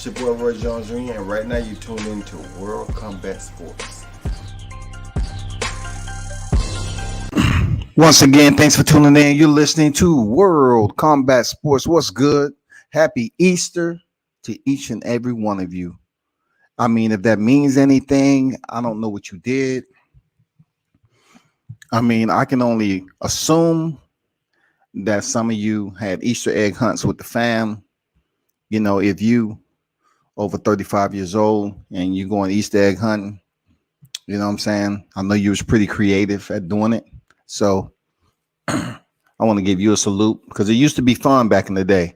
It's your boy Roy Jones Jr. and right now you tune into World Combat Sports. Once again, thanks for tuning in. You're listening to World Combat Sports. What's good? Happy Easter to each and every one of you. I mean, if that means anything, I don't know what you did. I mean, I can only assume that some of you had Easter egg hunts with the fam. You know, if you over 35 years old and you going Easter egg hunting, you know what I'm saying? I know you was pretty creative at doing it. So I want to give you a salute because it used to be fun back in the day.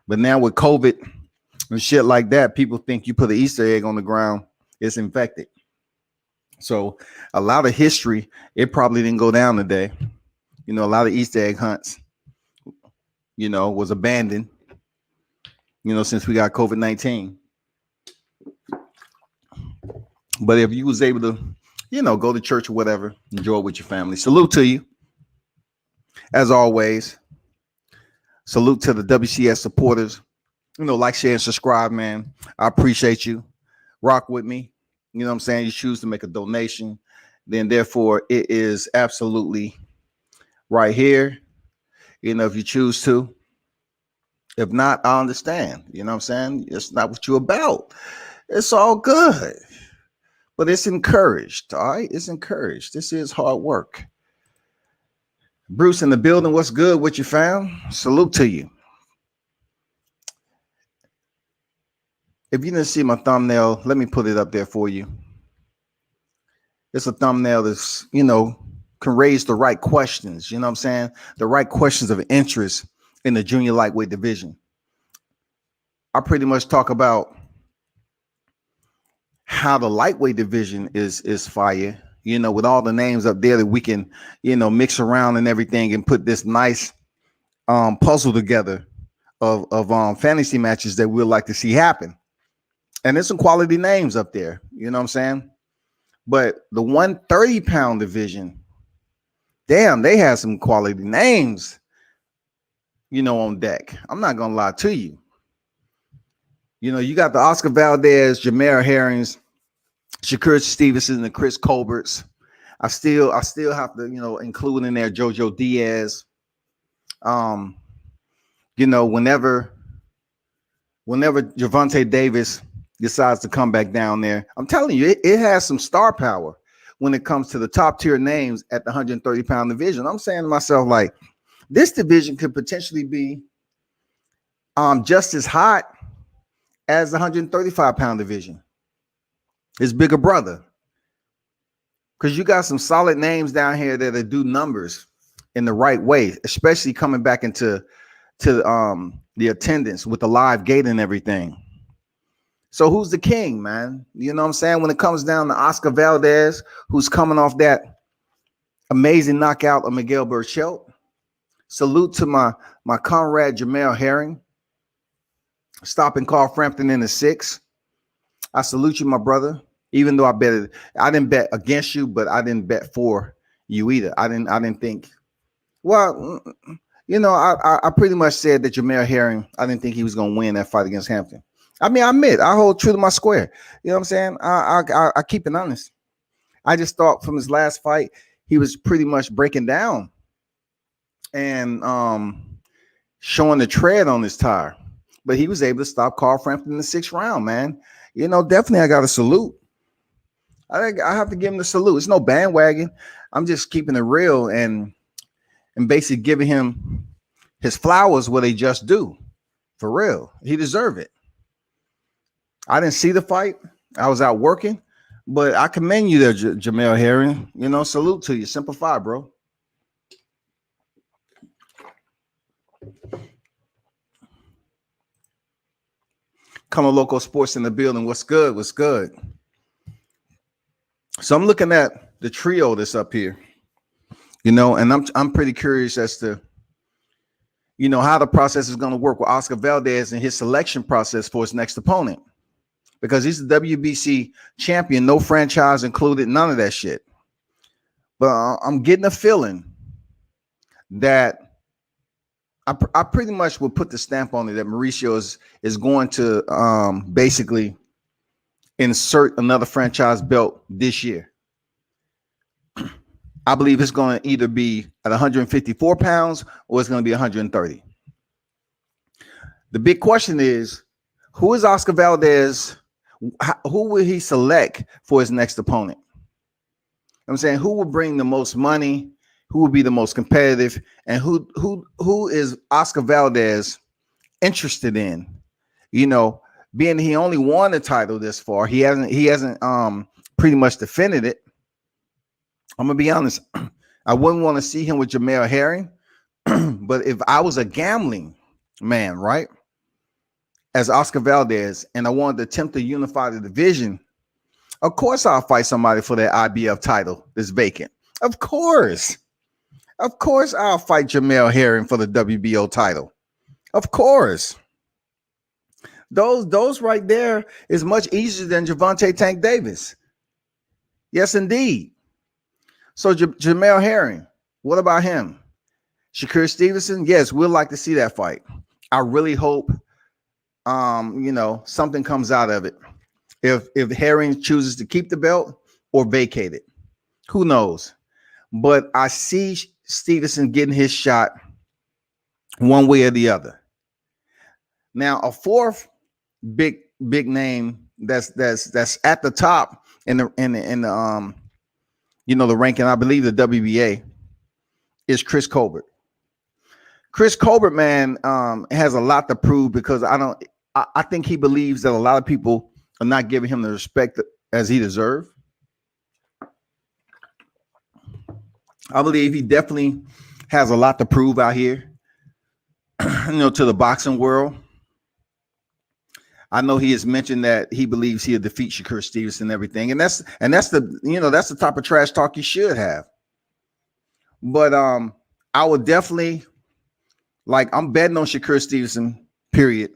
But now with COVID and shit like that, people think you put an Easter egg on the ground, it's infected. So a lot of history, it probably didn't go down today. You know, a lot of Easter egg hunts, you know, was abandoned, you know, since we got COVID-19. But if you was able to, you know, go to church or whatever, enjoy it with your family. Salute to you. As always, salute to the WCS supporters. You know, like, share, and subscribe, man. I appreciate you. Rock with me. You know what I'm saying? You choose to make a donation. Then, therefore, it is absolutely right here. You know, if you choose to. If not, I understand. You know what I'm saying? It's not what you're about. It's all good. But it's encouraged, all right? It's encouraged. This is hard work. Bruce in the building, what's good? What you found? Salute to you. If you didn't see my thumbnail, let me put it up there for you. It's a thumbnail that's, you know, can raise the right questions. You know what I'm saying? The right questions of interest in the junior lightweight division. I pretty much talk about how the lightweight division is fire, you know, with all the names up there that we can, you know, mix around and everything and put this nice puzzle together of fantasy matches that we'd like to see happen. And there's some quality names up there, you know what I'm saying? But the 130-pound division, damn, they have some quality names, you know, on deck. I'm not gonna lie to you. You know, you got the Oscar Valdez, Jamel Herrings, Shakur Stevenson, and Chris Colberts. I still have to, you know, include in there JoJo Diaz. You know, whenever Gervonta Davis decides to come back down there, I'm telling you, it has some star power when it comes to the top tier names at the 130-pound division. I'm saying to myself, like, this division could potentially be just as hot as the 135-pound division. His bigger brother. Because you got some solid names down here that do numbers in the right way, especially coming back into the attendance with the live gate and everything. So who's the king, man? You know what I'm saying? When it comes down to Oscar Valdez, who's coming off that amazing knockout of Miguel Burchelt. Salute to my comrade Jamel Herring, stopping Carl Frampton in the 6th. I salute you, my brother. Even though I didn't bet against you, but I didn't bet for you either. I didn't think. Well, you know, I pretty much said that Jamel Herring, I didn't think he was gonna win that fight against Hampton. I mean, I admit, I hold true to my square. You know what I'm saying? I keep it honest. I just thought from his last fight, he was pretty much breaking down and showing the tread on his tire. But he was able to stop Carl Frampton in the 6th round, man. You know, definitely I got a salute. I think I have to give him the salute. It's no bandwagon. I'm just keeping it real and basically giving him his flowers where they just do. For real. He deserved it. I didn't see the fight. I was out working, but I commend you there, Jamel Herring. You know, salute to you. Simplify, bro. Color Local Sports in the building. What's good? What's good? So I'm looking at the trio that's up here, you know, and I'm pretty curious as to, you know, how the process is going to work with Oscar Valdez and his selection process for his next opponent, because he's the WBC champion, no franchise included, none of that shit. But I'm getting a feeling that I pretty much would put the stamp on it that Mauricio is going to basically insert another franchise belt this year. I believe it's going to either be at 154 pounds or it's going to be 130. The big question is, who is Oscar Valdez? Who will he select for his next opponent? I'm saying, who will bring the most money? Who will be the most competitive? And who is Oscar Valdez interested in? You know, being he only won the title this far, he hasn't pretty much defended it. I'm gonna be honest. I wouldn't want to see him with Jamel Herring, but if I was a gambling man, right, as Oscar Valdez, and I wanted to attempt to unify the division, of course I'll fight somebody for that IBF title that's vacant. Of course I'll fight Jamel Herring for the WBO title. Of course. Those right there is much easier than Gervonta Tank Davis. Yes, indeed. So Jamel Herring, what about him? Shakur Stevenson, yes, we'd like to see that fight. I really hope, something comes out of it. If Herring chooses to keep the belt or vacate it, who knows? But I see Stevenson getting his shot one way or the other. Now, a fourth big name that's at the top in the the ranking, I believe the WBA, is Chris Colbert. Chris Colbert, man, has a lot to prove because I think he believes that a lot of people are not giving him the respect as he deserves. I believe he definitely has a lot to prove out here, to the boxing world. I know he has mentioned that he believes he'll defeat Shakur Stevenson and everything, and that's the type of trash talk you should have. But I would definitely, I'm betting on Shakur Stevenson. Period.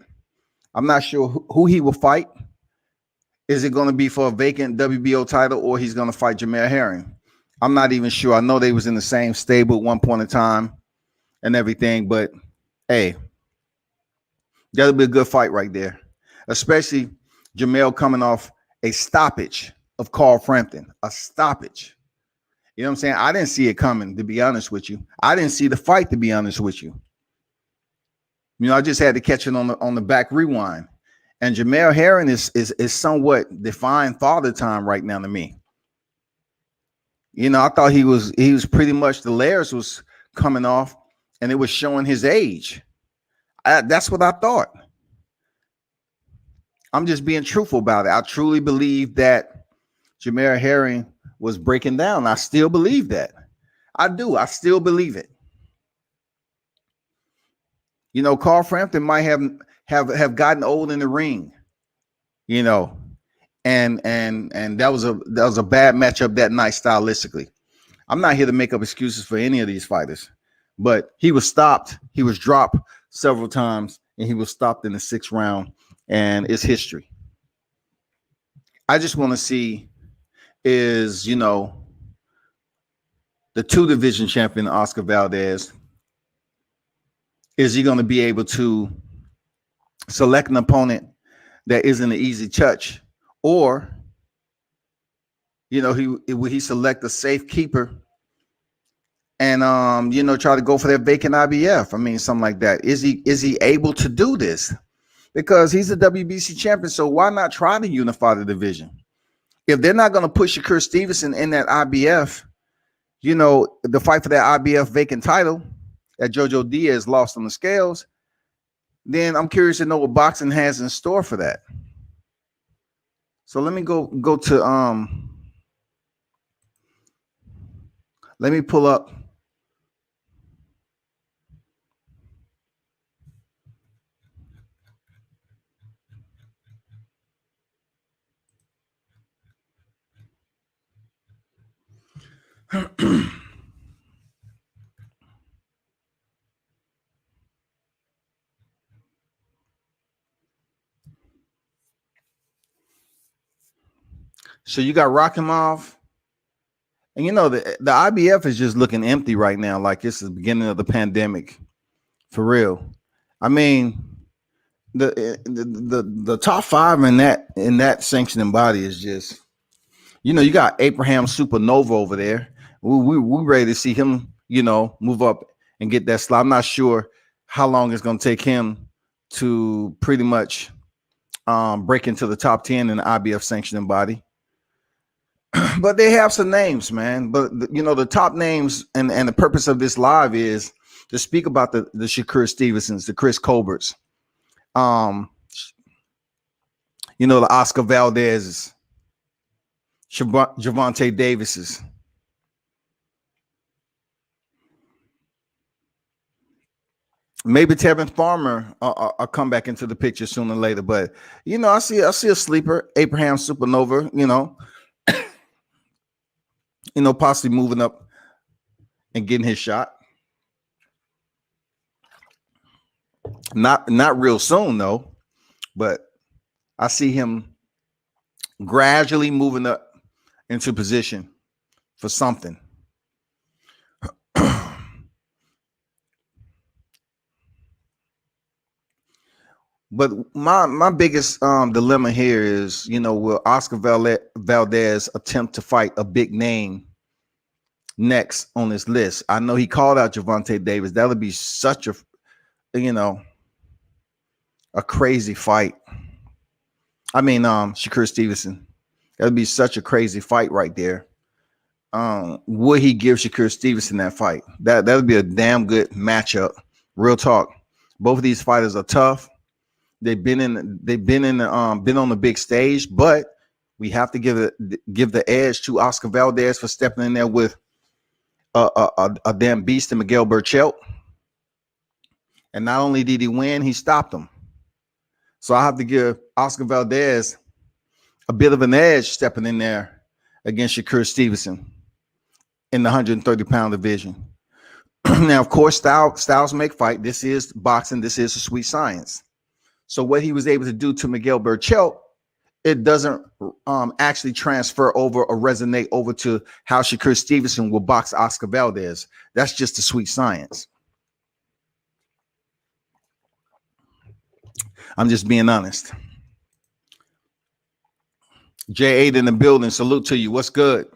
I'm not sure who he will fight. Is it going to be for a vacant WBO title or he's going to fight Jamel Herring? I'm not even sure. I know they was in the same stable at one point in time and everything, but hey, that'll be a good fight right there. Especially Jamel coming off a stoppage of Carl Frampton, a stoppage. You know what I'm saying? I didn't see it coming, to be honest with you. I didn't see the fight, to be honest with you. I just had to catch it on the back rewind. And Jamel Herring is somewhat defined father time right now to me. I thought he was pretty much, the layers was coming off and it was showing his age. That's what I thought. I'm just being truthful about it. I truly believe that Jamel Herring was breaking down. I still believe that. I do. I still believe it. Carl Frampton might have gotten old in the ring, and that was a bad matchup that night stylistically. I'm not here to make up excuses for any of these fighters, but he was stopped. He was dropped several times, and he was stopped in the 6th round. And it's history. I just want to see is, the 2 division champion, Oscar Valdez, is he going to be able to select an opponent that isn't an easy touch? Or, will he select a safe keeper and, try to go for that vacant IBF? I mean, something like that. Is he able to do this? Because he's a WBC champion, so why not try to unify the division? If they're not going to put Shakur Stevenson in that IBF, the fight for that IBF vacant title that Jojo Diaz lost on the scales, then I'm curious to know what boxing has in store for that. So let me go to let me pull up. So you got Rakhimov, and the IBF is just looking empty right now, like it's the beginning of the pandemic. For real. I mean, the top five in that sanctioning body is just, you got Abraham Supernova over there. We ready to see him, move up and get that slot. I'm not sure how long it's going to take him to pretty much break into the top 10 in the IBF sanctioning body. But they have some names, man. But the top names and the purpose of this live is to speak about the Shakur Stevensons, the Chris Colberts, the Oscar Valdez's, Gervonta Davis's. Maybe Tevin Farmer will come back into the picture sooner or later. But I see a sleeper, Abraham Supernova, possibly moving up and getting his shot. Not real soon though, but I see him gradually moving up into position for something. But my biggest dilemma here is, will Oscar Valdez attempt to fight a big name next on this list? I know he called out Gervonta Davis. That would be such a crazy fight. I mean, Shakur Stevenson. That would be such a crazy fight right there. Would he give Shakur Stevenson that fight? That would be a damn good matchup. Real talk. Both of these fighters are tough. They've been on the big stage, but we have to give the edge to Oscar Valdez for stepping in there with a damn beast in Miguel Burchelt. And not only did he win, he stopped him. So I have to give Oscar Valdez a bit of an edge stepping in there against Shakur Stevenson in the 130-pound division. Now, of course, styles make fight. This is boxing. This is a sweet science. So what he was able to do to Miguel Burchelt, it doesn't actually transfer over or resonate over to how Shakur Stevenson will box Oscar Valdez. That's just a sweet science. I'm just being honest. J8 in the building. Salute to you. What's good?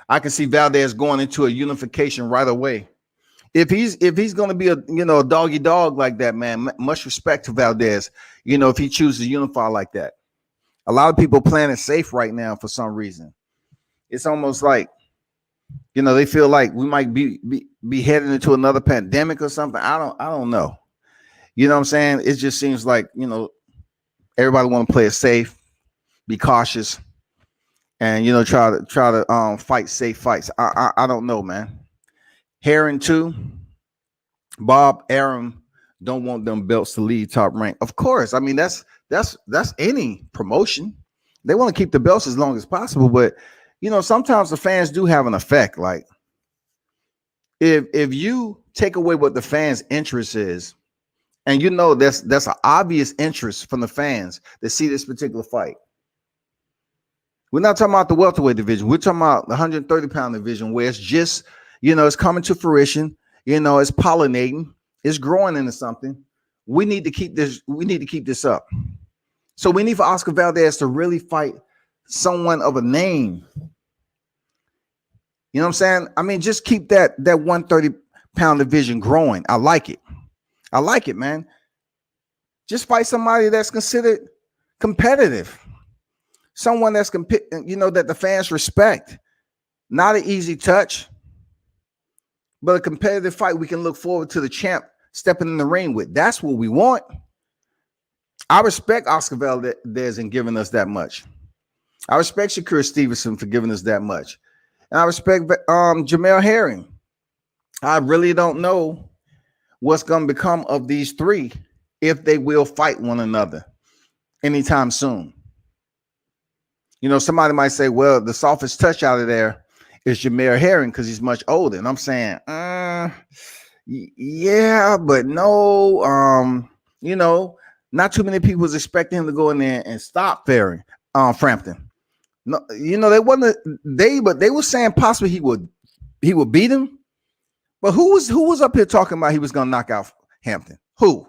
I can see Valdez going into a unification right away. If he's going to be a doggy dog like that, man, much respect to Valdez. If he chooses to unify like that. A lot of people playing it safe right now for some reason. It's almost like, they feel like we might be heading into another pandemic or something. I don't know. You know what I'm saying? It just seems like, everybody want to play it safe, be cautious, and try to fight safe fights. I don't know, man. Herring too. Bob Arum don't want them belts to lead top rank. Of course. I mean, that's any promotion. They want to keep the belts as long as possible, but sometimes the fans do have an effect. Like if you take away what the fans' interest is, and that's an obvious interest from the fans to see this particular fight. We're not talking about the welterweight division. We're talking about the 130-pound division where it's just, it's coming to fruition. It's pollinating. It's growing into something. We need to keep this. We need to keep this up. So we need for Oscar Valdez to really fight someone of a name. You know what I'm saying? I mean, just keep that 130-pound division growing. I like it. I like it, man. Just fight somebody that's considered competitive. Someone that's that the fans respect. Not an easy touch, but a competitive fight we can look forward to the champ stepping in the ring with. That's what we want. I respect Oscar Valdez in giving us that much. I respect Shakur Stevenson for giving us that much. And I respect Jamel Herring. I really don't know what's going to become of these three if they will fight one another anytime soon. Somebody might say, well, the softest touch out of there is Jamel Herring because he's much older. And I'm saying, yeah, but no, not too many people was expecting him to go in there and stop Frampton. No, they were saying possibly he would beat him. But who was up here talking about he was gonna knock out Hampton? Who?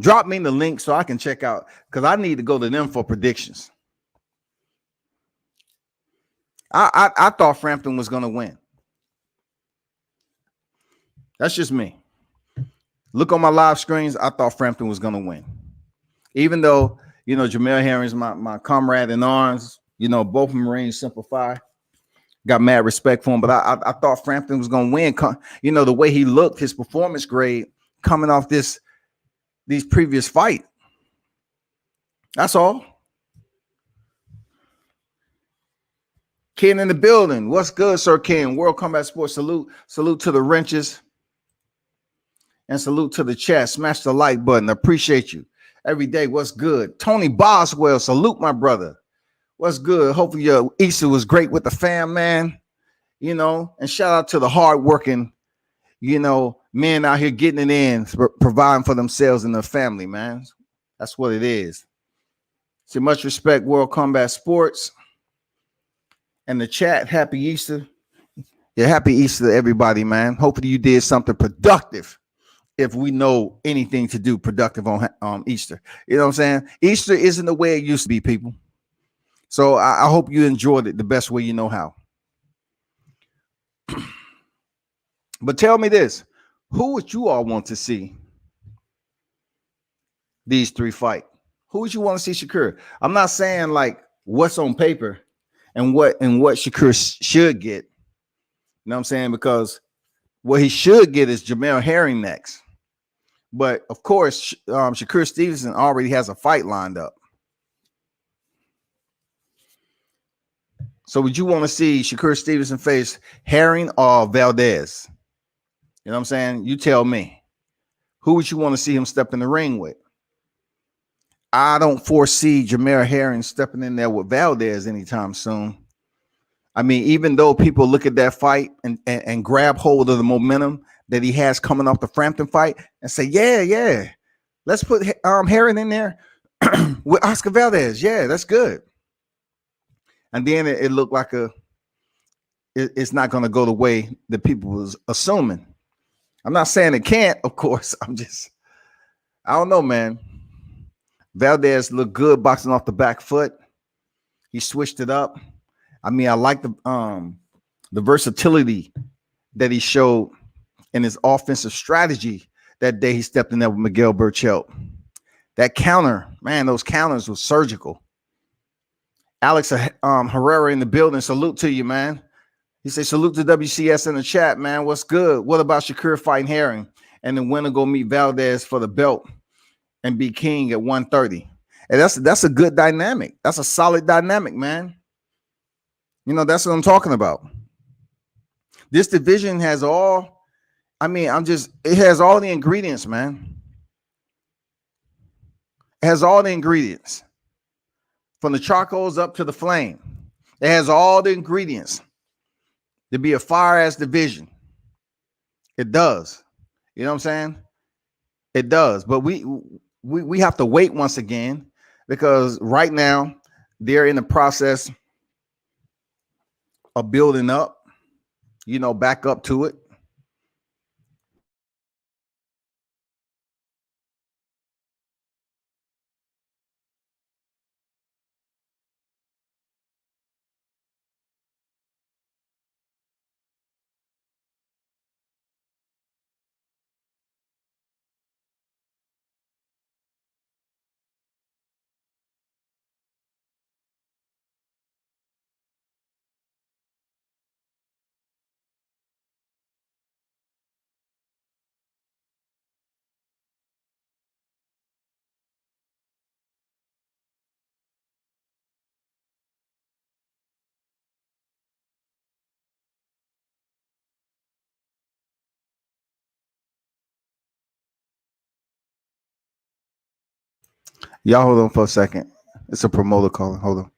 Drop me the link so I can check out, because I need to go to them for predictions. I thought Frampton was going to win. That's just me. Look on my live screens. I thought Frampton was going to win. Even though, Jamel Herring's my comrade in arms, both Marines Simplify. Got mad respect for him, but I thought Frampton was going to win. The way he looked, his performance grade coming off these previous fight. That's all. Ken in the building. What's good, Sir Ken? World Combat Sports. Salute to the wrenches. And salute to the chat. Smash the like button. Appreciate you. Every day. What's good? Tony Boswell. Salute, my brother. What's good? Hopefully your Easter was great with the fam, man. And shout out to the hardworking, men out here getting it in, providing for themselves and their family, man. That's what it is. So much respect, World Combat Sports. And the chat, happy Easter. Yeah, happy Easter to everybody, man. Hopefully you did something productive. If we know anything to do productive on Easter. You know what I'm saying? Easter isn't the way it used to be, people. So I hope you enjoyed it the best way you know how. But tell me this. Who would you all want to see these three fight? Who would you want to see Shakur? I'm not saying like what's on paper and what Shakur should get. You know what I'm saying? Because what he should get is Jamel Herring next. But of course, Shakur Stevenson already has a fight lined up. So would you want to see Shakur Stevenson face Herring or Valdez? You know what I'm saying? You tell me. Who would you want to see him step in the ring with? I don't foresee Jamel Herring stepping in there with Valdez anytime soon. I mean, even though people look at that fight and grab hold of the momentum that he has coming off the Frampton fight and say, yeah, let's put Herring in there with Oscar Valdez. Yeah, that's good. And then it looked like it's not going to go the way that people was assuming. I'm not saying it can't, of course. I don't know, man. Valdez looked good boxing off the back foot. He switched it up. I mean, I like the versatility that he showed in his offensive strategy that day he stepped in there with Miguel Burchelt. That counter, man, those counters were surgical. Alex Herrera in the building. Salute to you, man. He said, salute to WCS in the chat, man. What's good? What about Shakur fighting Herring? And then winner go meet Valdez for the belt and be king at 130. And that's a good dynamic. That's a solid dynamic, man. That's what I'm talking about. This division has it has all the ingredients, man. It has all the ingredients. From the charcoals up to the flame. It has all the ingredients to be a fire-ass division. It does. You know what I'm saying? It does. But we have to wait once again, because right now they're in the process of building up, back up to it. Y'all hold on for a second. It's a promoter calling. Hold on.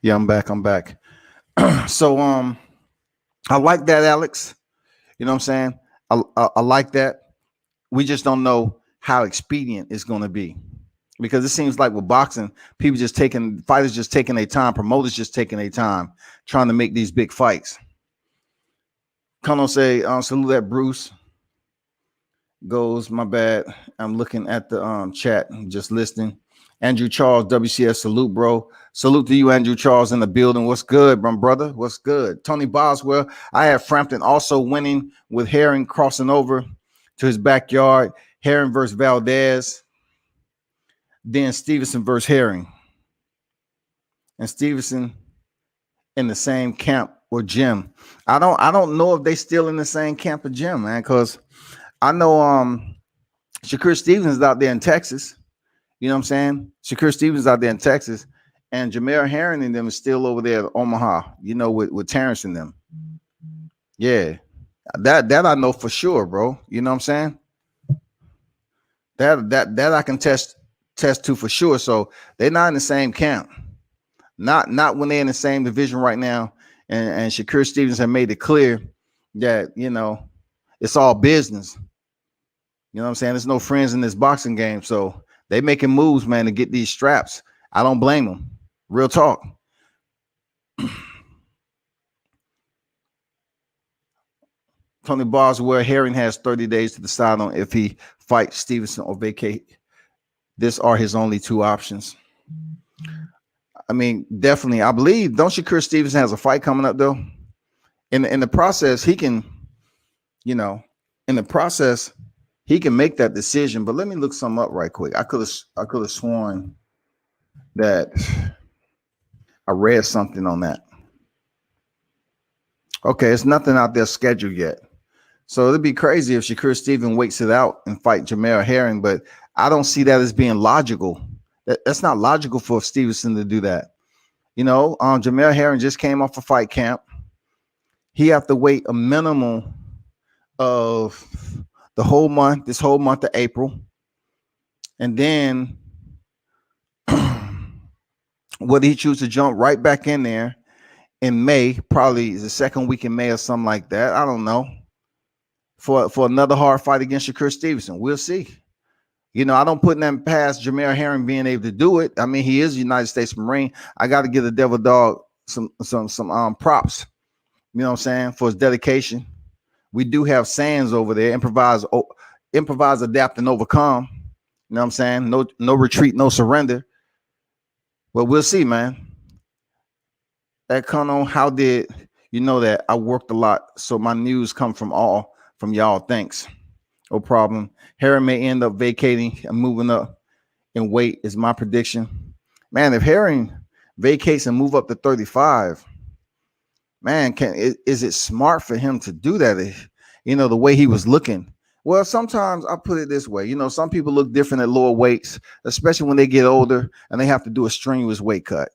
Yeah, I'm back. I'm back. So I like that, Alex. You know what I'm saying? I like that. We just don't know how expedient it's going to be because it seems like with boxing, people just taking fighters just taking their time, promoters just taking their time trying to make these big fights. Colonel say, salute that Bruce goes. My bad. I'm looking at the chat, just listening. Andrew Charles, WCS, salute, bro. Salute to you, Andrew Charles, in the building. What's good, my brother? What's good? Tony Boswell. I have Frampton also winning with Herring crossing over to his backyard. Herring versus Valdez. Then Stevenson versus Herring. And Stevenson in the same camp with Jim. I don't know if they still in the same camp with Jim, man, because I know Shakur Stevens is out there in Texas. You know what I'm saying? Shakur Stevens out there in Texas, and Jameer Herring and them is still over there at Omaha, you know, with Terrence and them. Yeah. That I know for sure, bro. You know what I'm saying? That I can test to for sure. So they're not in the same camp. Not when they're in the same division right now. And Shakur Stevens have made it clear that, you know, it's all business. You know what I'm saying? There's no friends in this boxing game. So they making moves, man, to get these straps. I don't blame them. Real talk. Tony Boswell, Herring has 30 days to decide on if he fights Stevenson or vacate. These are his only two options. I mean, definitely. I believe, don't Shakur Stevenson has a fight coming up, though? In the process, he can, you know, in the process, he can make that decision. But let me look some up right quick. I could have sworn that I read something on that. Okay, it's nothing out there scheduled yet. So it'd be crazy if Shakur Stevenson waits it out and fight Jameer Herring, but I don't see that as being logical. That's not logical for Stevenson to do that. You know, Jameer Herring just came off a fight camp. He have to wait a minimum of this whole month of April. And then whether he choose to jump right back in there in May, probably the second week in May or something like that. I don't know. For another hard fight against Shakur Stevenson. We'll see. You know, I don't put them past Jameer Herring being able to do it. I mean, he is a United States Marine. I got to give the Devil Dog some props. You know what I'm saying? For his dedication. We do have sayings over there. Improvise, adapt, and overcome. You know what I'm saying? No retreat, no surrender. Well, we'll see, man. That Colonel, how did you know that I worked a lot? So my news come from y'all. Thanks. No problem. Herring may end up vacating and moving up in weight is my prediction. Man, if Herring vacates and move up to 35, man, is it smart for him to do that? You know, the way he was looking. Well, sometimes I put it this way. You know, some people look different at lower weights, especially when they get older and they have to do a strenuous weight cut.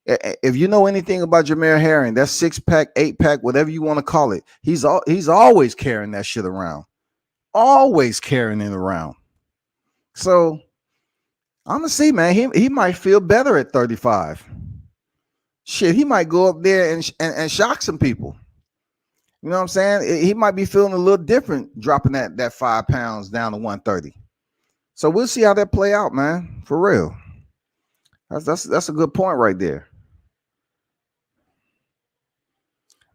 If you know anything about Jameer Herring, that 6-pack, 8-pack, whatever you want to call it, he's always carrying that shit around. Always carrying it around. So I'm gonna see, man. He might feel better at 35. Shit, he might go up there and shock some people. You know what I'm saying? He might be feeling a little different dropping that 5 pounds down to 130. So we'll see how that play out, man. For real. That's a good point right there.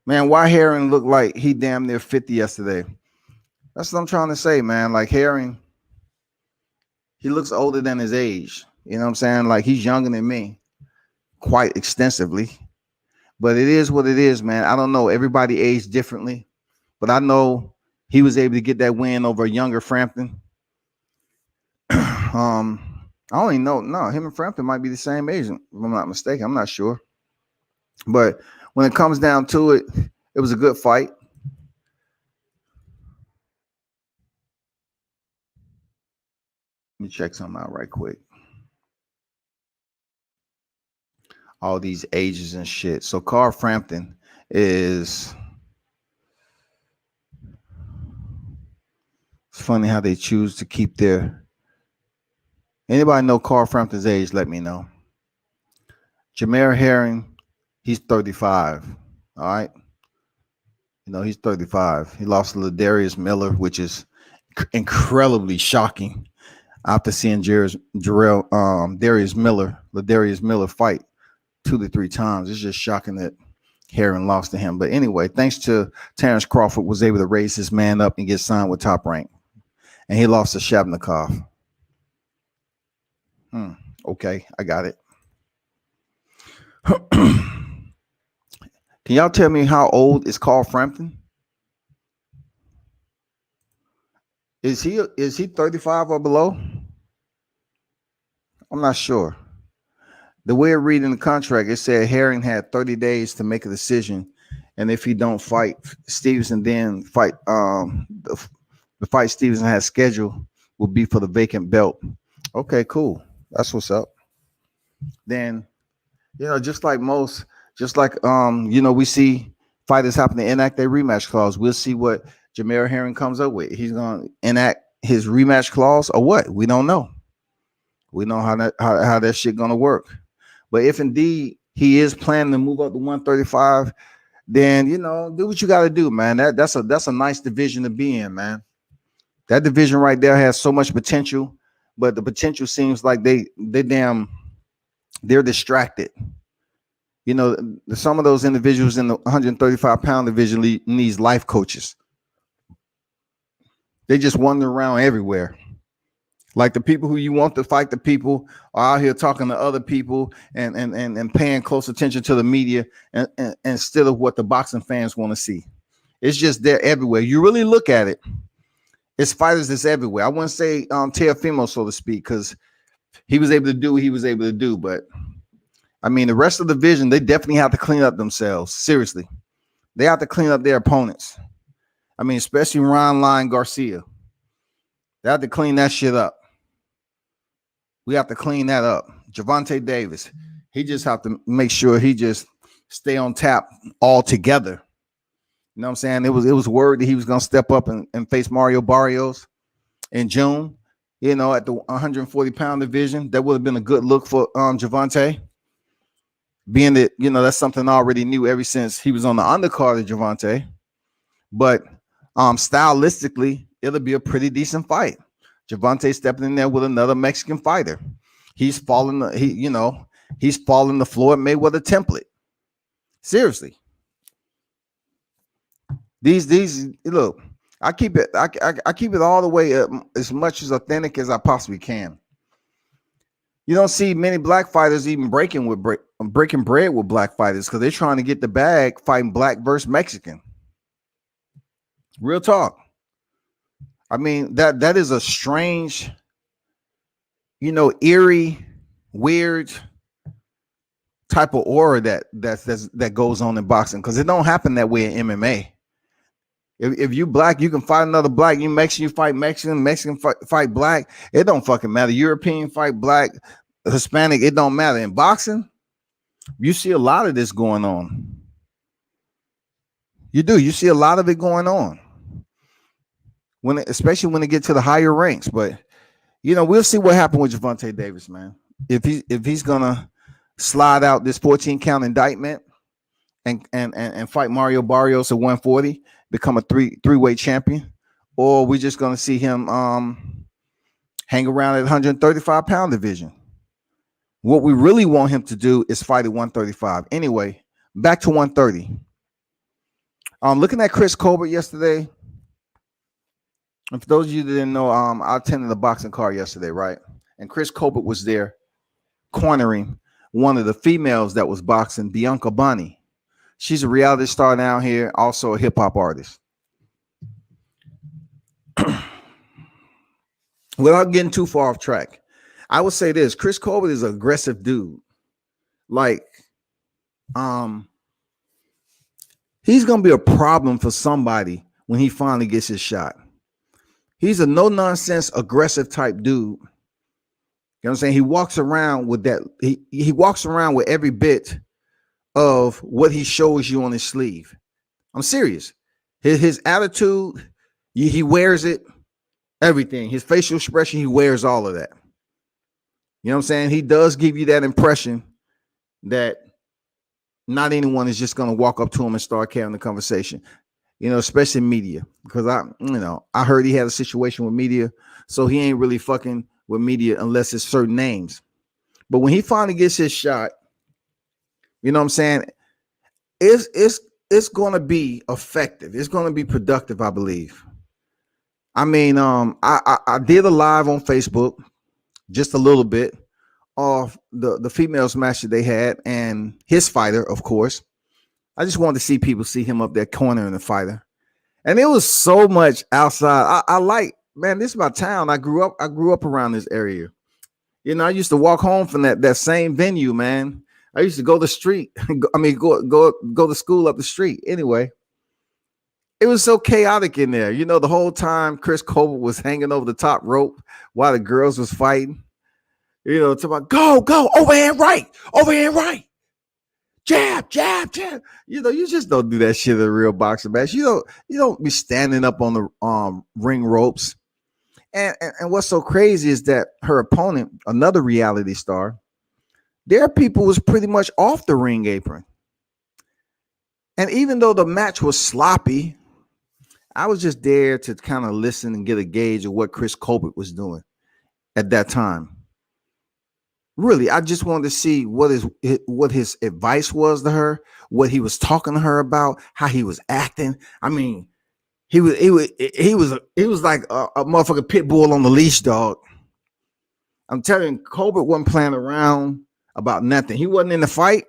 Man, why Herring looked like he damn near 50 yesterday? That's what I'm trying to say, man. Like Herring, he looks older than his age. You know what I'm saying? Like he's younger than me quite extensively. But it is what it is, man. I don't know. Everybody aged differently. But I know he was able to get that win over a younger Frampton. I don't even know. No, him and Frampton might be the same age, if I'm not mistaken. I'm not sure. But when it comes down to it, it was a good fight. Let me check something out right quick. All these ages and shit. So Carl Frampton is... It's funny how they choose to keep their... Anybody know Carl Frampton's age? Let me know. Jameer Herring, he's 35. All right. He's 35. He lost to Ladarius Miller, which is incredibly shocking after seeing Ladarius Miller fight 2 to 3 times. It's just shocking that Herring lost to him. But anyway, thanks to Terrence Crawford, was able to raise his man up and get signed with Top Rank. And he lost to Shabnikov. Okay, I got it. Can y'all tell me how old is Carl Frampton? Is he 35 or below? I'm not sure. The way I read in the contract, it said Herring had 30 days to make a decision, and if he don't fight Stevenson, then fight the fight Stevenson has scheduled will be for the vacant belt. Okay, cool. That's what's up. Then, just like we see fighters happen to enact their rematch clause. We'll see what Jameer Herring comes up with. He's gonna enact his rematch clause or what? We don't know. We know how that shit gonna work. But if indeed he is planning to move up to 135, then do what you got to do, man. That's a nice division to be in, man. That division right there has so much potential, but the potential seems like they're distracted. Some of those individuals in the 135-pound division needs life coaches. They just wander around everywhere. Like the people who you want to fight the people are out here talking to other people and paying close attention to the media and instead of what the boxing fans want to see. It's just there everywhere. You really look at it. It's fighters that's everywhere. I wouldn't say Teofimo, so to speak, because he was able to do what he was able to do. But I mean, the rest of the division, they definitely have to clean up themselves. Seriously. They have to clean up their opponents. I mean, especially Ron Line Garcia. They have to clean that shit up. We have to clean that up. Gervonta Davis, he just have to make sure he just stay on tap altogether. You know what I'm saying? It was word that he was going to step up and face Mario Barrios in June, at the 140-pound division. That would have been a good look for Gervonta, being that, that's something I already knew ever since he was on the undercard of Gervonta. But stylistically, it'll be a pretty decent fight. Gervonta stepping in there with another Mexican fighter. He's following the Floyd Mayweather template. Seriously. These look, I keep it all the way up as much as authentic as I possibly can. You don't see many black fighters even breaking bread with black fighters because they're trying to get the bag fighting black versus Mexican. Real talk. I mean, that is a strange, eerie, weird type of aura that goes on in boxing, because it don't happen that way in MMA. If you black, you can fight another black. You Mexican, you fight Mexican. Mexican fight black. It don't fucking matter. European fight black, Hispanic. It don't matter. In boxing, you see a lot of this going on. You do. You see a lot of it going on. Especially when they get to the higher ranks. But we'll see what happens with Gervonta Davis, man. If he's gonna slide out this 14-count indictment and fight Mario Barrios at 140, become a three-weight champion, or we're just gonna see him hang around at 135-pound division. What we really want him to do is fight at 135. Anyway, back to 130. Looking at Chris Colbert yesterday. And for those of you that didn't know, I attended the boxing card yesterday, right? And Chris Colbert was there cornering one of the females that was boxing, Bianca Bonney. She's a reality star down here, also a hip-hop artist. Without getting too far off track, I would say this. Chris Colbert is an aggressive dude. Like, he's going to be a problem for somebody when he finally gets his shot. He's a no-nonsense, aggressive type dude. You know what I'm saying? He walks around with that. He walks around with every bit of what he shows you on his sleeve. I'm serious. His attitude, he wears it. Everything. His facial expression, he wears all of that. You know what I'm saying? He does give you that impression that not anyone is just going to walk up to him and start carrying the conversation, especially media, because I heard he had a situation with media, so he ain't really fucking with media unless it's certain names. But when he finally gets his shot, you know what I'm saying, it's going to be effective. It's going to be productive, I believe. I mean, I did a live on Facebook, just a little bit, of the females match that they had and his fighter, of course. I just wanted to see people see him up there cornering the fighter. And it was so much outside. I like, man, this is my town. I grew up around this area. I used to walk home from that same venue, man. I used to go the street. Go to school up the street. Anyway, it was so chaotic in there. The whole time Chris Colbert was hanging over the top rope while the girls was fighting. Talking about go over here right, jab. You just don't do that shit at a real boxing match. You don't be standing up on the ring ropes. And what's so crazy is that her opponent, another reality star, their people was pretty much off the ring apron. And even though the match was sloppy, I was just there to kind of listen and get a gauge of what Chris Colbert was doing at that time. Really, I just wanted to see what his advice was to her, what he was talking to her about, how he was acting. I mean, he was like a motherfucking pit bull on the leash, dog. I'm telling you, Colbert wasn't playing around about nothing. He wasn't in the fight,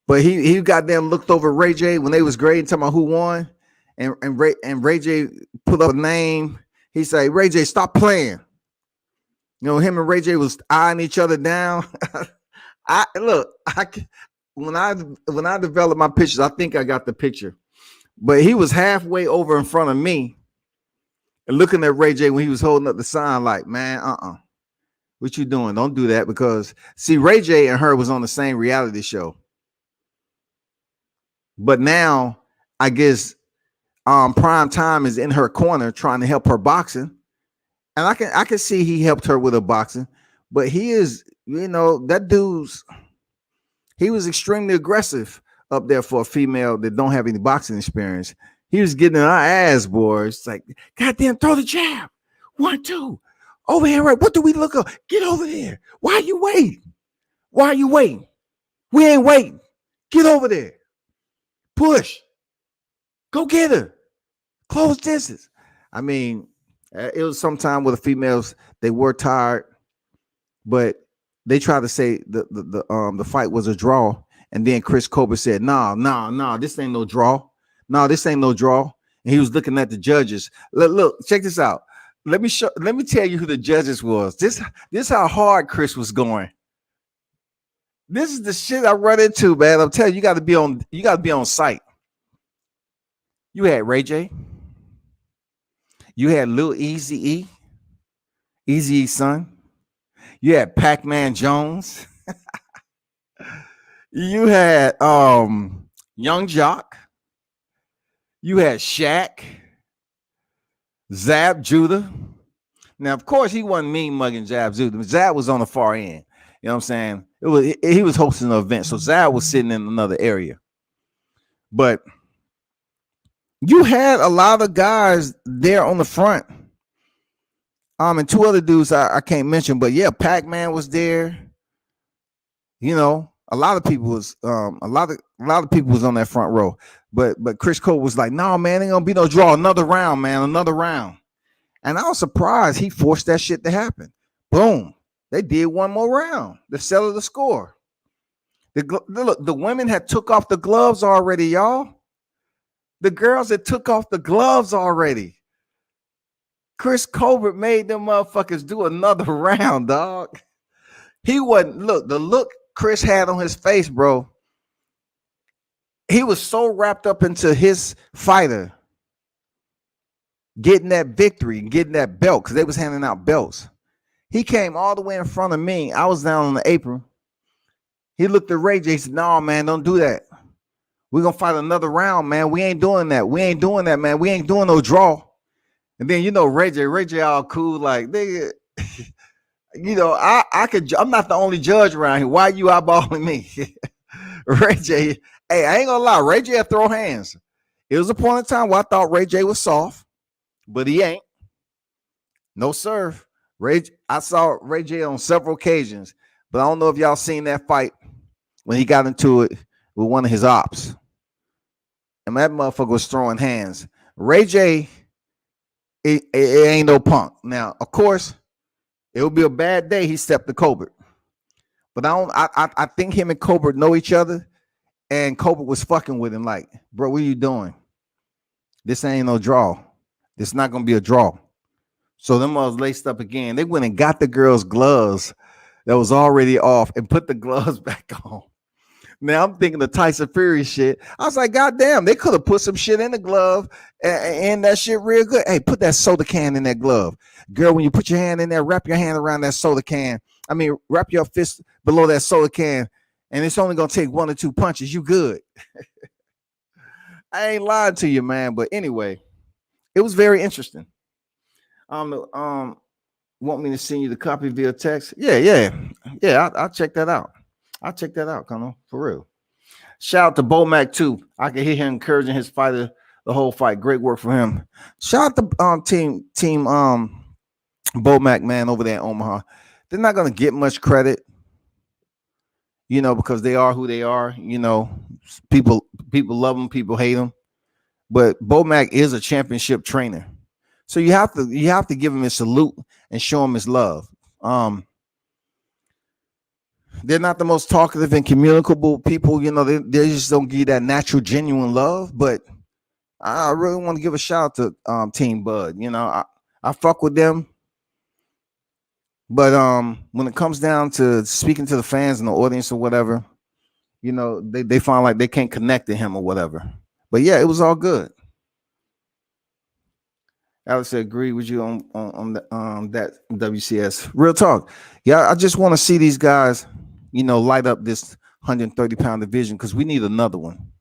but he goddamn looked over Ray J when they was grading, talking about who won, and Ray J put up a name. He said, "Ray J, stop playing." Him and Ray J was eyeing each other down. When I developed my pictures, I think I got the picture, but he was halfway over in front of me and looking at Ray J when he was holding up the sign, like, man, what you doing? Don't do that, because see, Ray J and her was on the same reality show, but now I guess Prime Time is in her corner trying to help her boxing. And I can see he helped her with her boxing, but he is, that he was extremely aggressive up there for a female that don't have any boxing experience. He was getting in our ass, boys. It's like, goddamn, throw the jab. 1, 2. Over here, right? What do we look up? Get over there. Why are you waiting? We ain't waiting. Get over there. Push. Go get her. Close distance. I mean, it was sometime with the females, they were tired, but they tried to say the fight was a draw. And then Chris Colbert said, no, this ain't no draw. No, this ain't no draw. And he was looking at the judges. Look, check this out. Let me tell you who the judges was. This how hard Chris was going. This is the shit I run into, man. I'm telling you, you got to be on site. You had Ray J. You had Lil Eazy-E, Eazy-E's son. You had Pac-Man Jones. You had Young Jock. You had Shaq, Zab Judah. Now, of course, he wasn't mean mugging Zab Judah. Zab was on the far end. You know what I'm saying? He was hosting an event, so Zab was sitting in another area. But you had a lot of guys there on the front. And 2 other dudes I can't mention, but yeah, Pac-Man was there. A lot of people was a lot of people was on that front row. But Chris Cole was like, "No, man, ain't gonna be no draw. Another round, man, another round." And I was surprised he forced that shit to happen. Boom, they did one more round to settle the score. The women had took off the gloves already, y'all. The girls that took off the gloves already. Chris Colbert made them motherfuckers do another round, dog. He wasn't, the look Chris had on his face, bro. He was so wrapped up into his fighter getting that victory and getting that belt, because they was handing out belts. He came all the way in front of me. I was down on the apron. He looked at Ray J. He said, "No, man, don't do that. We're going to fight another round, man. We ain't doing that. We ain't doing that, man. We ain't doing no draw." And then, Ray J all cool, like, nigga, I'm not the only judge around here. Why are you eyeballing me? Ray J. Hey, I ain't gonna lie. Ray J had throw hands. It was a point in time where I thought Ray J was soft, but he ain't. No, sir. I saw Ray J on several occasions, but I don't know if y'all seen that fight when he got into it with one of his ops. And that motherfucker was throwing hands. Ray J, it ain't no punk. Now, of course, it would be a bad day he stepped to Colbert. But I think him and Colbert know each other, and Colbert was fucking with him like, bro, what are you doing? This ain't no draw. This not gonna be a draw. So them was laced up again. They went and got the girl's gloves that was already off and put the gloves back on. Now I'm thinking the Tyson Fury shit. I was like, God damn, they could have put some shit in the glove and that shit real good. Hey, put that soda can in that glove. Girl, when you put your hand in there, wrap your hand around that soda can. Wrap your fist below that soda can, and it's only gonna take 1 or 2 punches. You good. I ain't lying to you, man. But anyway, it was very interesting. Want me to send you the copy via text? Yeah. I'll check that out. Colonel, for real. Shout out to Bomac too. I can hear him encouraging his fighter the whole fight. Great work for him. Shout out to team Bomac, man, over there in Omaha. They're not gonna get much credit, because they are who they are. People love them, people hate them. But Bomac is a championship trainer. So you have to give him a salute and show him his love. They're not the most talkative and communicable people, they just don't give you that natural, genuine love. But I really want to give a shout out to Team Bud. I fuck with them. But when it comes down to speaking to the fans and the audience or whatever, they find like they can't connect to him or whatever. But yeah, it was all good. Alex said, agree with you on that WCS. Real talk. Yeah, I just want to see these guys, light up this 130-pound division because we need another one.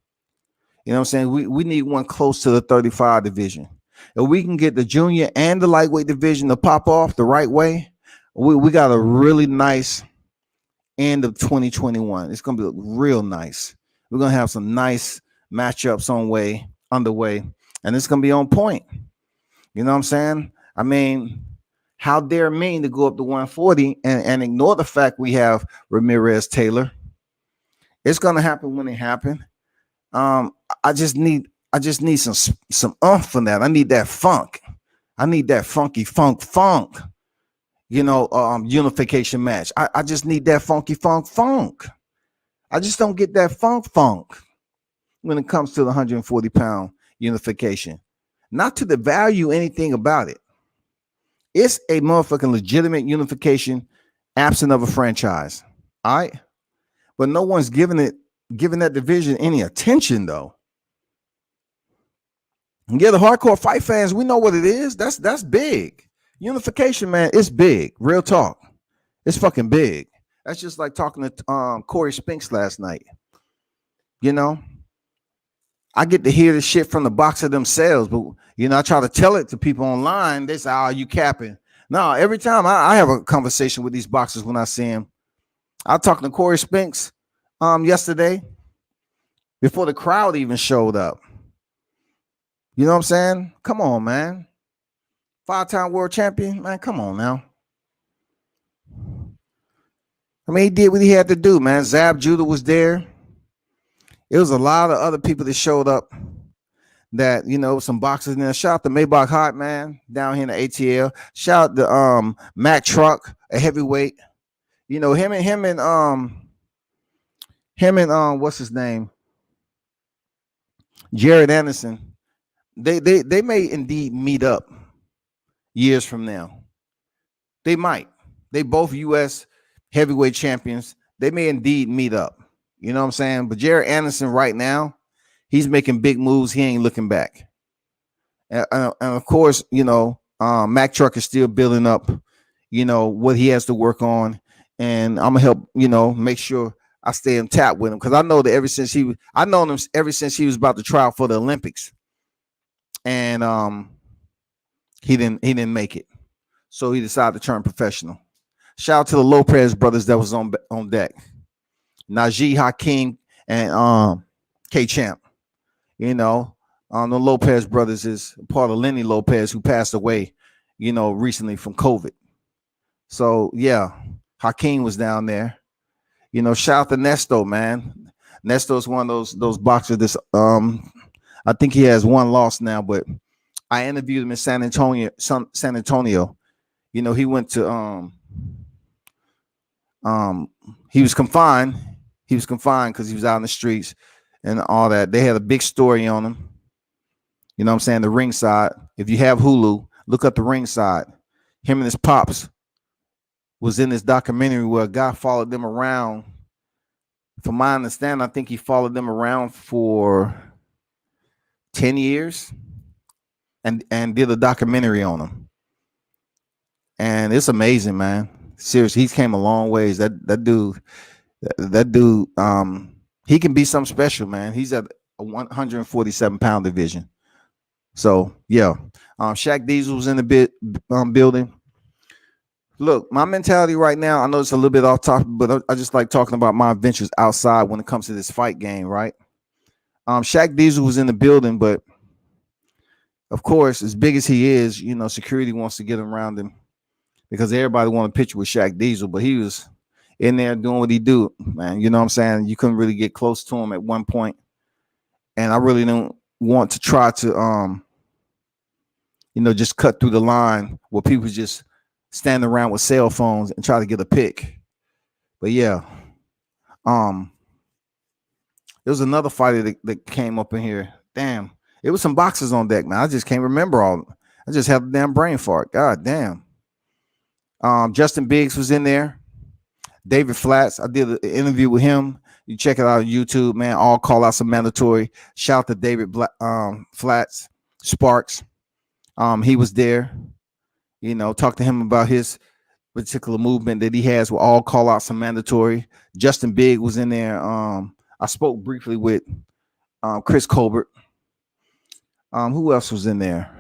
You know what I'm saying? We need one close to the 35 division. If we can get the junior and the lightweight division to pop off the right way, we got a really nice end of 2021. It's going to be real nice. We're going to have some nice matchups underway, and it's going to be on point. You know what I'm saying? How dare me to go up to 140 and ignore the fact we have Ramirez Taylor? It's gonna happen when it happens. I just need some oomph from that. I need that funk. I need that funky funk. Unification match. I just need that funky funk. I just don't get that funk when it comes to the 140-pound unification. Not to devalue anything about it. It's a motherfucking legitimate unification absent of a franchise. All right. But no one's giving that division any attention, though. Yeah, the hardcore fight fans, we know what it is. That's big. Unification, man, it's big. Real talk. It's fucking big. That's just like talking to Corey Spinks last night. I get to hear the shit from the boxer themselves, but I try to tell it to people online. They say, "Oh, you capping?" No, every time I have a conversation with these boxers when I see them. I was talking to Corey Spinks yesterday before the crowd even showed up. You know what I'm saying? Come on, man. 5-time world champion, man. Come on now. He did what he had to do, man. Zab Judah was there. It was a lot of other people that showed up that, some boxers in there. Shout out to Maybach Hart, man, down here in the ATL. Shout out to Mac Truck, a heavyweight. Him and what's his name? Jared Anderson. They may indeed meet up years from now. They might. They both U.S. heavyweight champions. They may indeed meet up. You know what I'm saying? But Jared Anderson right now, he's making big moves. He ain't looking back. And of course, Mac Truck is still building up, what he has to work on. And I'm going to help, make sure I stay in tap with him. Because I know that I've known him ever since he was about to try out for the Olympics. And he didn't make it. So he decided to turn professional. Shout out to the Lopez brothers that was on deck. Najee, Hakeem, and K Champ. You know, the Lopez brothers is part of Lenny Lopez, who passed away, recently from COVID. So yeah, Hakeem was down there. Shout out to Nesto, man. Nesto is one of those boxers. I think he has one loss now, but I interviewed him in San Antonio. He went to he was confined. He was confined because he was out in the streets and all that. They had a big story on him. You know what I'm saying? The Ringside. If you have Hulu, look up the Ringside. Him and his pops was in this documentary where a guy followed them around. From my understanding, I think he followed them around for 10 years and did a documentary on them. And it's amazing, man. Seriously, he's came a long ways. That dude, he can be something special, man. He's at a 147-pound division. So yeah, Shaq Diesel was in the building. Look, my mentality right now, I know it's a little bit off topic, but I just like talking about my adventures outside when it comes to this fight game, right? Shaq Diesel was in the building, but of course, as big as he is, security wants to get around him because everybody want a picture with Shaq Diesel, but he was in there doing what he do, man. You know what I'm saying? You couldn't really get close to him at one point. And I really don't want to try to, just cut through the line where people just stand around with cell phones and try to get a pic. But yeah, there was another fighter that came up in here. Damn, it was some boxers on deck, man. I just can't remember all. I just had a damn brain fart. God damn. Justin Biggs was in there. David Flats. I did an interview with him. You check it out on YouTube, man. All call outs are mandatory. Shout out to David Flats, Sparks. He was there. Talk to him about his particular movement that he has where all call outs are mandatory. Justin Biggs was in there. I spoke briefly with Chris Colbert. Who else was in there?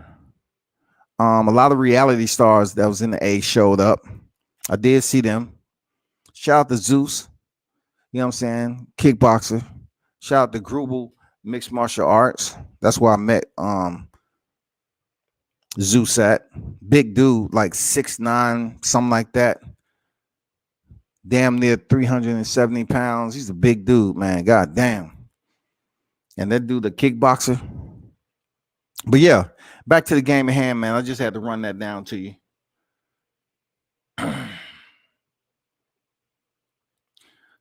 A lot of reality stars that was in the A showed up. I did see them. Shout out to Zeus. You know what I'm saying? Kickboxer. Shout out to Grubel Mixed Martial Arts. That's where I met Zeus at. Big dude, like 6'9", something like that. Damn near 370 pounds. He's a big dude, man. God damn. And that dude, the kickboxer. But yeah, back to the game at hand, man. I just had to run that down to you.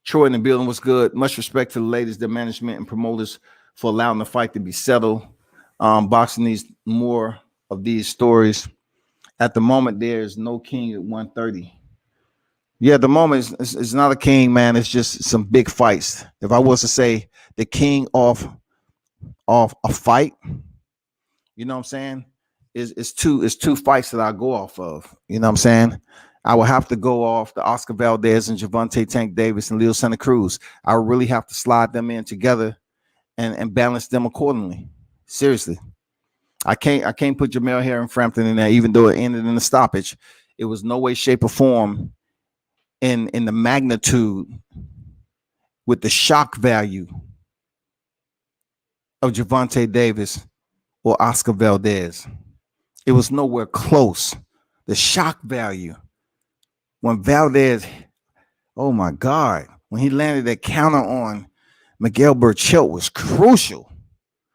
Troy in the building was good. Much respect to the ladies, the management, and promoters for allowing the fight to be settled. Boxing needs more of these stories. At the moment, there's no king at 130. Yeah, at the moment, it's not a king, man. It's just some big fights. If I was to say the king of a fight, you know what I'm saying? It's two fights that I go off of. You know what I'm saying? I will have to go off the Oscar Valdez and Gervonta Tank Davis and Leo Santa Cruz. I really have to slide them in together and balance them accordingly. Seriously. I can't put Jamel Hare and Frampton in there, even though it ended in a stoppage. It was no way, shape, or form in the magnitude with the shock value of Gervonta Davis or Oscar Valdez. It was nowhere close. The shock value. When Valdez, oh my God, when he landed that counter on Miguel Burchelt was crucial.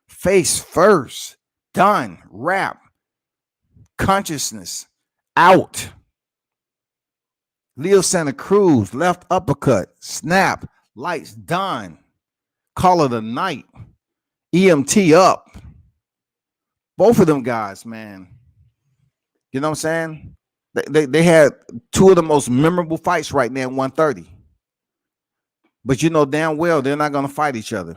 Face first, done, wrap, consciousness, out. Leo Santa Cruz, left uppercut, snap, lights, done. Call it a night. EMT up. Both of them guys, man. You know what I'm saying? They had two of the most memorable fights right now in 130. But you know damn well they're not going to fight each other.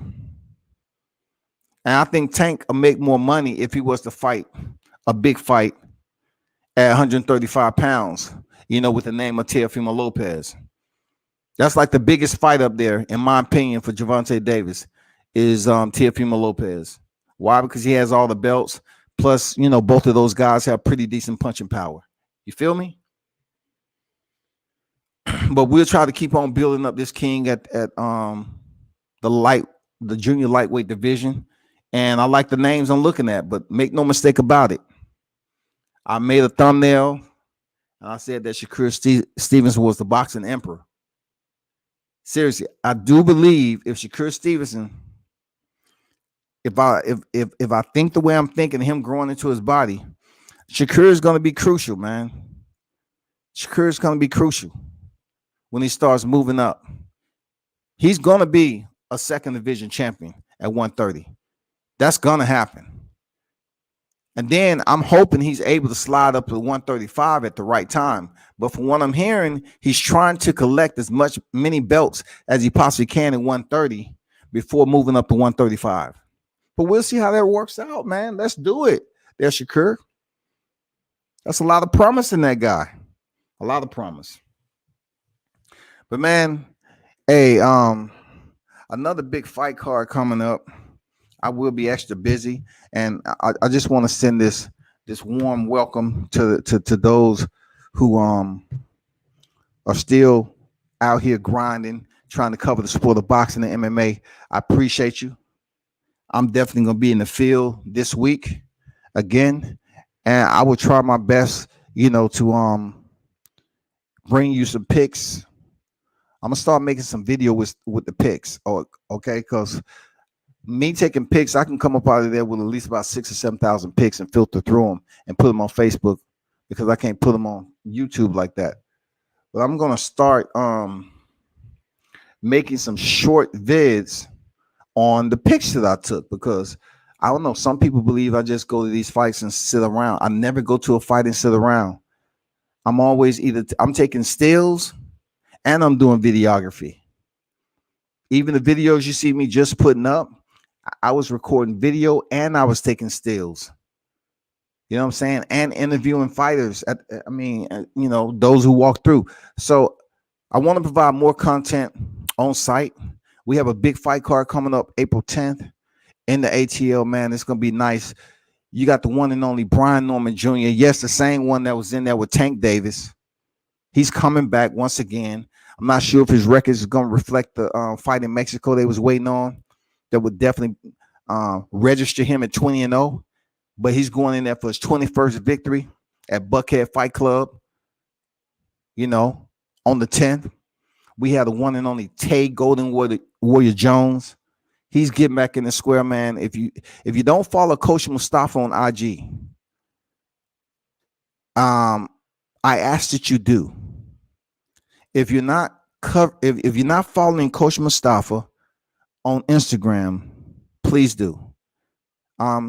And I think Tank will make more money if he was to fight a big fight at 135 pounds, with the name of Teofimo Lopez. That's like the biggest fight up there, in my opinion, for Gervonta Davis is Teofimo Lopez. Why? Because he has all the belts. Plus, both of those guys have pretty decent punching power. You feel me? But we'll try to keep on building up this king at the light the junior lightweight division. And I like the names I'm looking at, but make no mistake about it. I made a thumbnail and I said that Stevenson was the boxing emperor. Seriously, I do believe if Shakur Stevenson, if I think the way I'm thinking, him growing into his body, Shakur is going to be crucial, man. Shakur is going to be crucial when he starts moving up. He's going to be a second division champion at 130. That's going to happen. And then I'm hoping he's able to slide up to 135 at the right time. But from what I'm hearing, he's trying to collect as many belts as he possibly can at 130 before moving up to 135. But we'll see how that works out, man. Let's do it. There's Shakur. That's a lot of promise in that guy. A lot of promise. But man, hey, another big fight card coming up. I will be extra busy, and I just want to send this warm welcome to those who are still out here grinding, trying to cover the sport of boxing and MMA. I appreciate you. I'm definitely gonna be in the field this week again, and I will try my best, to bring you some picks. I'm gonna start making some video with the picks, okay? Because me taking picks, I can come up out of there with at least about 6,000 or 7,000 picks and filter through them and put them on Facebook because I can't put them on YouTube like that. But I'm gonna start making some short vids on the picks that I took because I don't know. Some people believe I just go to these fights and sit around. I never go to a fight and sit around. I'm always I'm taking stills and I'm doing videography. Even the videos you see me just putting up, I was recording video and I was taking stills. You know what I'm saying? And interviewing fighters. Those who walk through. So I want to provide more content on site. We have a big fight card coming up April 10th in the ATL, man. It's going to be nice. You got the one and only Brian Norman Jr. Yes, the same one that was in there with Tank Davis. He's coming back once again. I'm not sure if his record is going to reflect the fight in Mexico they was waiting on. That would definitely register him at 20-0. But he's going in there for his 21st victory at Buckhead Fight Club, on the 10th. We had the one and only Tay Golden Warrior Jones. He's getting back in the square, man. If you don't follow Coach Mustafa on IG, I ask that you do. If you're not if you're not following Coach Mustafa on Instagram, please do.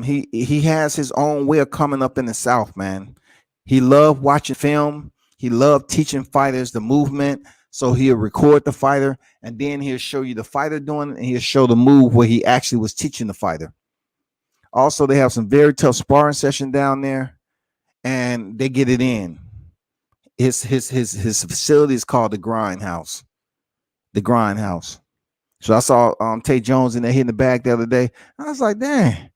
He has his own way of coming up in the South, man. He loved watching film. He loved teaching fighters the movement. So he'll record the fighter and then he'll show you the fighter doing it and he'll show the move where he actually was teaching the fighter. Also, they have some very tough sparring session down there and they get it in. His facility is called the Grindhouse. The Grindhouse. So I saw Tay Jones in there hitting the bag the other day. I was like, dang,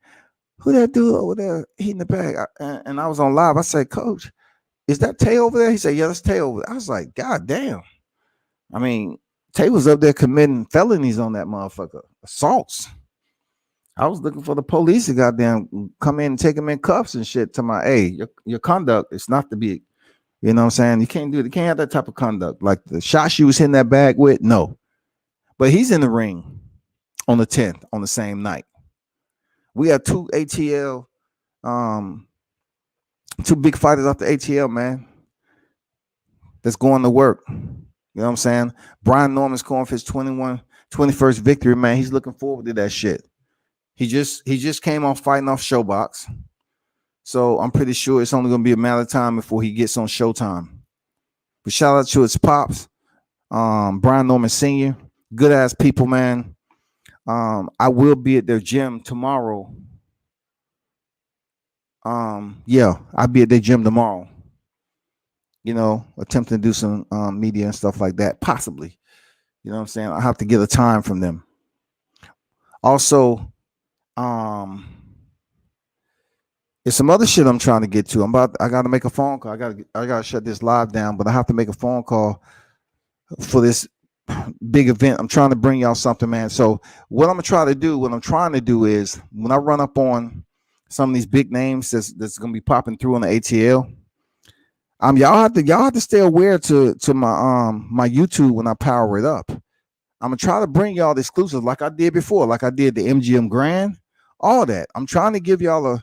who that dude over there hitting the bag? And I was on live. I said, Coach, is that Tay over there? He said, yeah, that's Tay over there. I was like, God damn. I mean, Tay was up there committing felonies on that motherfucker. Assaults. I was looking for the police to goddamn come in and take him in cuffs and shit to my, hey, your conduct is not to be, you know what I'm saying? You can't do it. You can't have that type of conduct. Like the shots you was hitting that bag with, no. But he's in the ring on the 10th on the same night. We have two ATL, two big fighters off the ATL, man. That's going to work. You know what I'm saying? Brian Norman's going for his 21st victory, man. He's looking forward to that shit. He just came off fighting off Showbox. So I'm pretty sure it's only going to be a matter of time before he gets on Showtime. But shout out to his pops, Brian Norman Sr. Good ass people, man. I will be at their gym tomorrow. I'll be at their gym tomorrow. Attempting to do some media and stuff like that, possibly. You know what I'm saying? I have to get a time from them. Also, there's some other shit I'm trying to get to. I got to make a phone call. I got to shut this live down, but I have to make a phone call for this big event. I'm trying to bring y'all something, man. So what I'm trying to do is when I run up on some of these big names that's gonna be popping through on the ATL, y'all have to stay aware to my YouTube when I power it up. I'm gonna try to bring y'all the exclusives like I did before, like I did the MGM Grand, all that. I'm trying to give y'all a,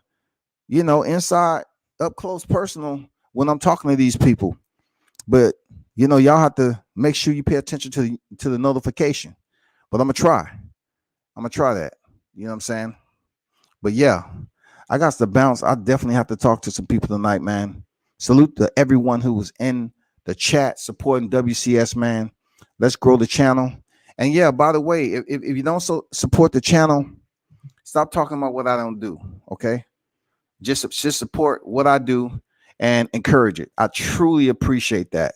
inside, up close, personal when I'm talking to these people. But y'all have to make sure you pay attention to the notification. But I'm gonna try that. You know what I'm saying? But yeah, I got to bounce. I definitely have to talk to some people tonight, man. Salute to everyone who was in the chat supporting WCS, man. Let's grow the channel. And yeah, by the way, if you don't support the channel, stop talking about what I don't do. Okay, just support what I do and encourage it. I truly appreciate that.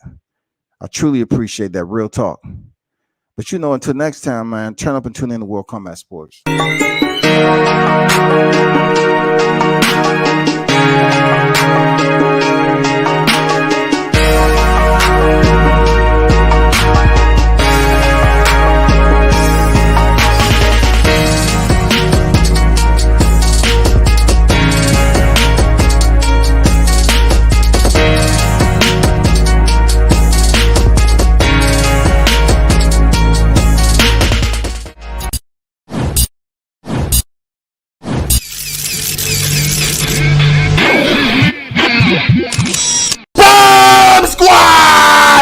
Real talk. But until next time, man, turn up and tune in to World Combat Sports.